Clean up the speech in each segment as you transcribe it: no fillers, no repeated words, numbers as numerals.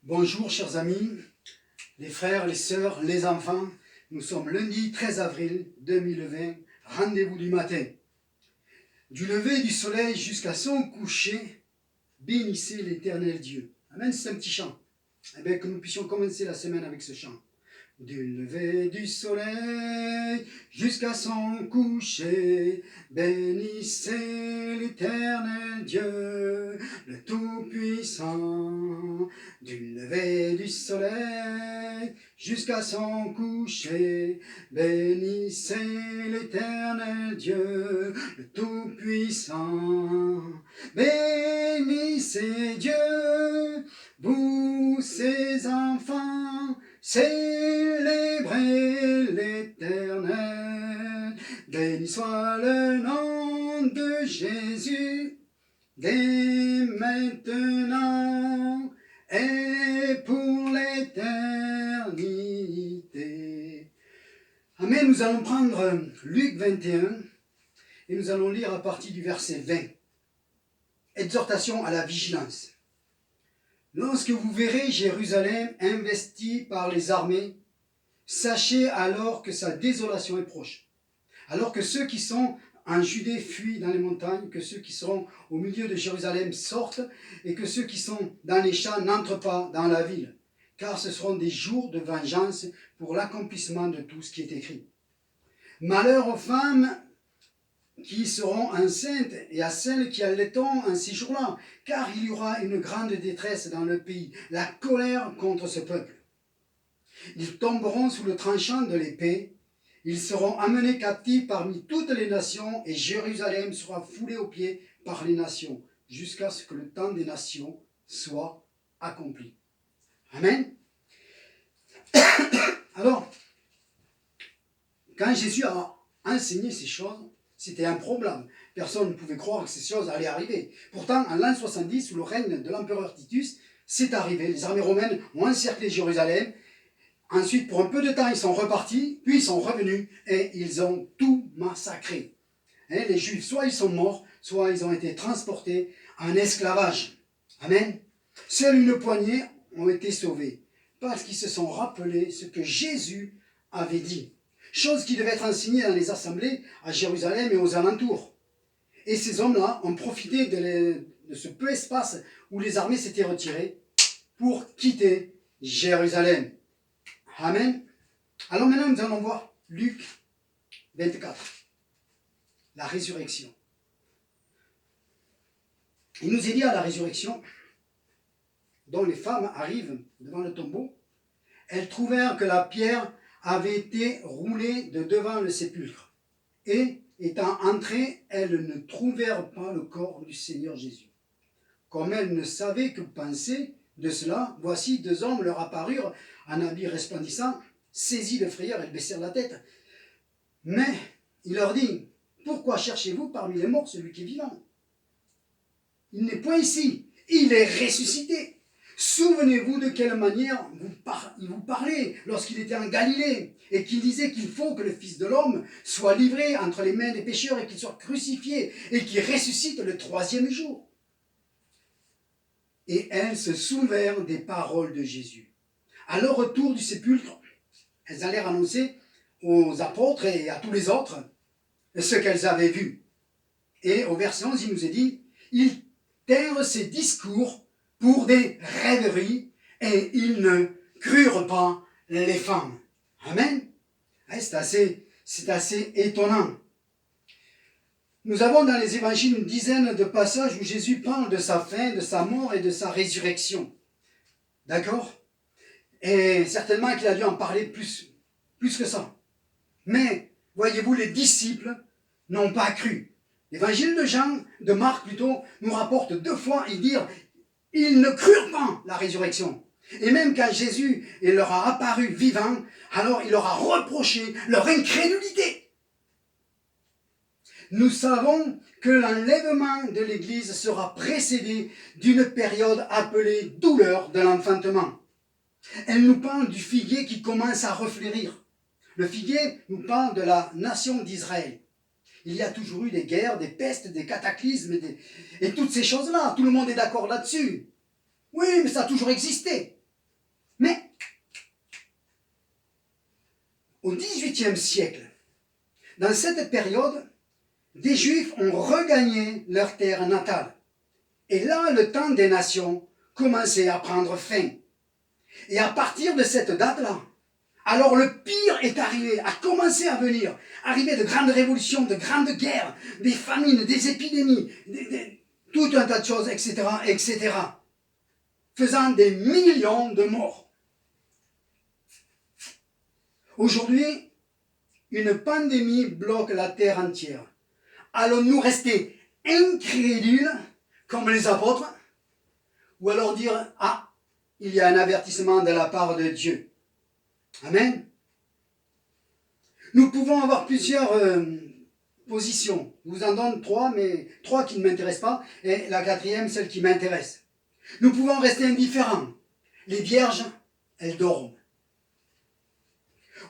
Bonjour chers amis, les frères, les sœurs, les enfants. Nous sommes lundi 13 avril 2020, rendez-vous du matin. Du lever du soleil jusqu'à son coucher, bénissez l'Éternel Dieu. Amen, c'est un petit chant. Eh bien, que nous puissions commencer la semaine avec ce chant. Du lever du soleil jusqu'à son coucher, bénissez l'Éternel Dieu, le Tout-Puissant. Du lever du soleil jusqu'à son coucher, bénissez l'Éternel Dieu, le Tout-Puissant. Bénissez Dieu, vous ses enfants, célébrez l'Éternel. Béni soit le nom de Jésus, dès maintenant et pour l'éternité. Amen. Nous allons prendre Luc 21 et nous allons lire à partir du verset 20. Exhortation à la vigilance. Lorsque vous verrez Jérusalem investie par les armées, sachez alors que sa désolation est proche. Alors que ceux qui sont en Judée fuient dans les montagnes, que ceux qui seront au milieu de Jérusalem sortent, et que ceux qui sont dans les champs n'entrent pas dans la ville, car ce seront des jours de vengeance pour l'accomplissement de tout ce qui est écrit. Malheur aux femmes qui seront enceintes et à celles qui allaiteront en ces jours-là, car il y aura une grande détresse dans le pays, la colère contre ce peuple. Ils tomberont sous le tranchant de l'épée, ils seront amenés captifs parmi toutes les nations, et Jérusalem sera foulée aux pieds par les nations, jusqu'à ce que le temps des nations soit accompli. Amen. Alors, quand Jésus a enseigné ces choses, c'était improbable. Personne ne pouvait croire que ces choses allaient arriver. Pourtant, en l'an 70, sous le règne de l'empereur Titus, c'est arrivé. Les armées romaines ont encerclé Jérusalem. Ensuite, pour un peu de temps, ils sont repartis, puis ils sont revenus et ils ont tout massacré. Et les Juifs, soit ils sont morts, soit ils ont été transportés en esclavage. Amen. Seule une poignée ont été sauvés, parce qu'ils se sont rappelés ce que Jésus avait dit. Chose qui devait être enseignée dans les assemblées à Jérusalem et aux alentours. Et ces hommes-là ont profité de ce peu espace où les armées s'étaient retirées pour quitter Jérusalem. Amen. Alors maintenant, nous allons voir Luc 24, la résurrection. Il nous est dit à la résurrection, dont les femmes arrivent devant le tombeau, elles trouvèrent que la pierre avait été roulée de devant le sépulcre. Et, étant entrées, elles ne trouvèrent pas le corps du Seigneur Jésus. Comme elles ne savaient que penser de cela, voici deux hommes leur apparurent en habits resplendissants, saisis de frayeur, elles baissèrent la tête. Mais il leur dit, pourquoi cherchez-vous parmi les morts celui qui est vivant? Il n'est point ici, il est ressuscité. Souvenez-vous de quelle manière il vous parlait lorsqu'il était en Galilée et qu'il disait qu'il faut que le Fils de l'homme soit livré entre les mains des pécheurs et qu'il soit crucifié et qu'il ressuscite le troisième jour. Et elles se souvinrent des paroles de Jésus. À leur retour du sépulcre, elles allèrent annoncer aux apôtres et à tous les autres ce qu'elles avaient vu. Et au verset 11, il nous est dit, ils tinrent ces discours pour des rêveries, et ils ne crurent pas les femmes. Amen. C'est assez étonnant. Nous avons dans les évangiles une dizaine de passages où Jésus parle de sa fin, de sa mort et de sa résurrection. D'accord? Et certainement qu'il a dû en parler plus que ça. Mais, voyez-vous, les disciples n'ont pas cru. L'évangile de Marc plutôt, nous rapporte deux fois, ils ne crurent pas la résurrection. Et même quand Jésus leur a apparu vivant, alors il leur a reproché leur incrédulité. Nous savons que l'enlèvement de l'Église sera précédé d'une période appelée douleur de l'enfantement. Elle nous parle du figuier qui commence à refleurir. Le figuier nous parle de la nation d'Israël. Il y a toujours eu des guerres, des pestes, des cataclysmes et toutes ces choses-là. Tout le monde est d'accord là-dessus. Oui, mais ça a toujours existé. Mais au XVIIIe siècle, dans cette période, des Juifs ont regagné leur terre natale. Et là, le temps des nations commençait à prendre fin. Et à partir de cette date-là, alors le pire est arrivé, a commencé à venir. Arrivé de grandes révolutions, de grandes guerres, des famines, des épidémies, tout un tas de choses, etc., etc. Faisant des millions de morts. Aujourd'hui, une pandémie bloque la terre entière. Allons-nous rester incrédules comme les apôtres? Ou alors dire, ah, il y a un avertissement de la part de Dieu. Amen. Nous pouvons avoir plusieurs positions. Je vous en donne trois, mais trois qui ne m'intéressent pas, et la quatrième, celle qui m'intéresse. Nous pouvons rester indifférents. Les vierges, elles dorment.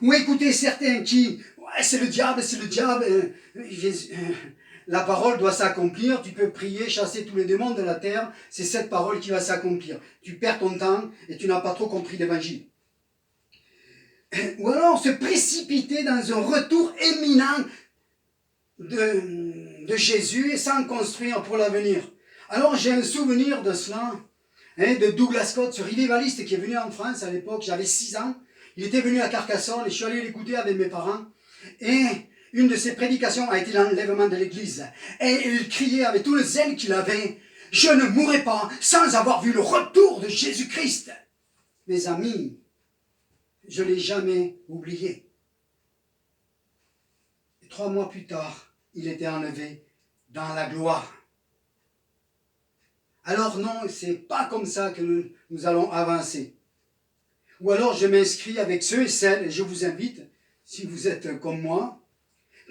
Ou écouter certains qui, ouais, c'est le diable, la parole doit s'accomplir, tu peux prier, chasser tous les démons de la terre, c'est cette parole qui va s'accomplir. Tu perds ton temps et tu n'as pas trop compris l'évangile. Ou alors se précipiter dans un retour éminent de Jésus sans construire pour l'avenir. Alors j'ai un souvenir de cela, de Douglas Scott, ce revivaliste qui est venu en France à l'époque, j'avais 6 ans. Il était venu à Carcassonne et je suis allé l'écouter avec mes parents. Et une de ses prédications a été l'enlèvement de l'église. Et il criait avec tout le zèle qu'il avait, « Je ne mourrai pas sans avoir vu le retour de Jésus-Christ !» Mes amis, je ne l'ai jamais oublié. Et 3 mois plus tard, il était enlevé dans la gloire. Alors non, c'est pas comme ça que nous allons avancer. Ou alors je m'inscris avec ceux et celles, et je vous invite, si vous êtes comme moi,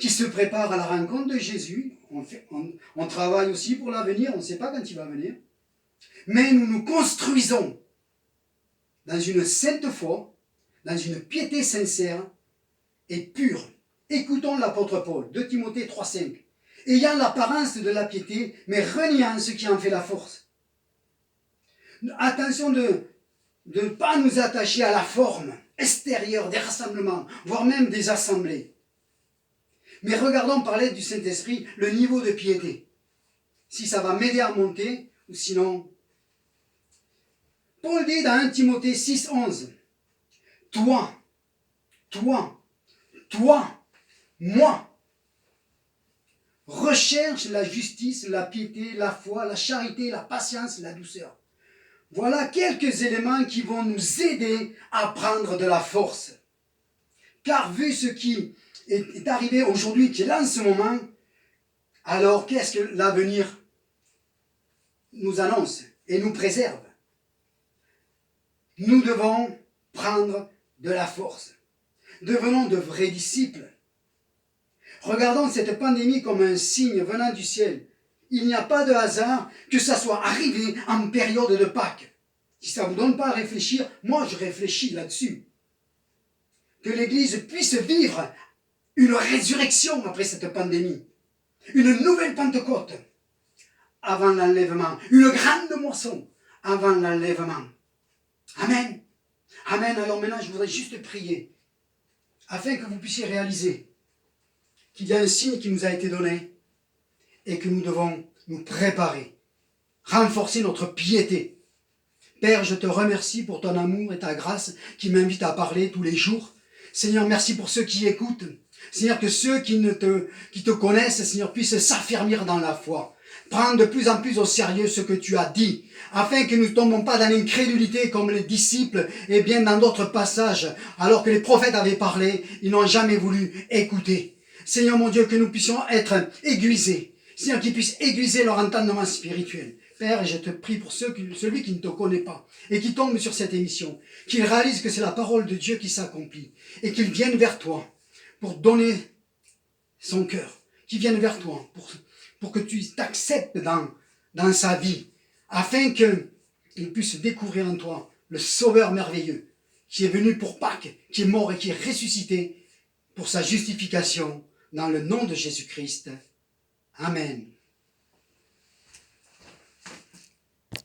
qui se préparent à la rencontre de Jésus. On travaille aussi pour l'avenir, on ne sait pas quand il va venir. Mais nous nous construisons dans une sainte foi, dans une piété sincère et pure. Écoutons l'apôtre Paul, 2 Timothée 3,5. Ayant l'apparence de la piété, mais reniant ce qui en fait la force. Attention de ne pas nous attacher à la forme extérieure des rassemblements, voire même des assemblées. Mais regardons par l'aide du Saint-Esprit le niveau de piété. Si ça va m'aider à monter, ou sinon... Paul dit dans 1 Timothée 6,11, toi, moi, recherche la justice, la piété, la foi, la charité, la patience, la douceur. Voilà quelques éléments qui vont nous aider à prendre de la force. Car vu ce qui est arrivé aujourd'hui, qui est là en ce moment, alors qu'est-ce que l'avenir nous annonce et nous préserve? Nous devons prendre de la force. Devenons de vrais disciples. Regardons cette pandémie comme un signe venant du ciel. Il n'y a pas de hasard que ça soit arrivé en période de Pâques. Si ça ne vous donne pas à réfléchir, moi je réfléchis là-dessus. Que l'Église puisse vivre une résurrection après cette pandémie. Une nouvelle Pentecôte avant l'enlèvement. Une grande moisson avant l'enlèvement. Amen. Amen. Alors maintenant, je voudrais juste prier afin que vous puissiez réaliser qu'il y a un signe qui nous a été donné et que nous devons nous préparer, renforcer notre piété. Père, je te remercie pour ton amour et ta grâce qui m'invitent à parler tous les jours. Seigneur, merci pour ceux qui écoutent. Seigneur, que ceux qui te connaissent, Seigneur, puissent s'affermir dans la foi. Prendre de plus en plus au sérieux ce que tu as dit, afin que nous ne tombons pas dans l'incrédulité comme les disciples, et bien dans d'autres passages, alors que les prophètes avaient parlé, ils n'ont jamais voulu écouter. Seigneur mon Dieu, que nous puissions être aiguisés, Seigneur, qu'ils puissent aiguiser leur entendement spirituel. Père, je te prie pour celui qui ne te connaît pas et qui tombe sur cette émission, qu'il réalise que c'est la parole de Dieu qui s'accomplit et qu'il vienne vers toi pour donner son cœur, qu'il vienne vers toi pour que tu t'acceptes dans sa vie, afin qu'il puisse découvrir en toi le Sauveur merveilleux qui est venu pour Pâques, qui est mort et qui est ressuscité pour sa justification, dans le nom de Jésus-Christ. Amen.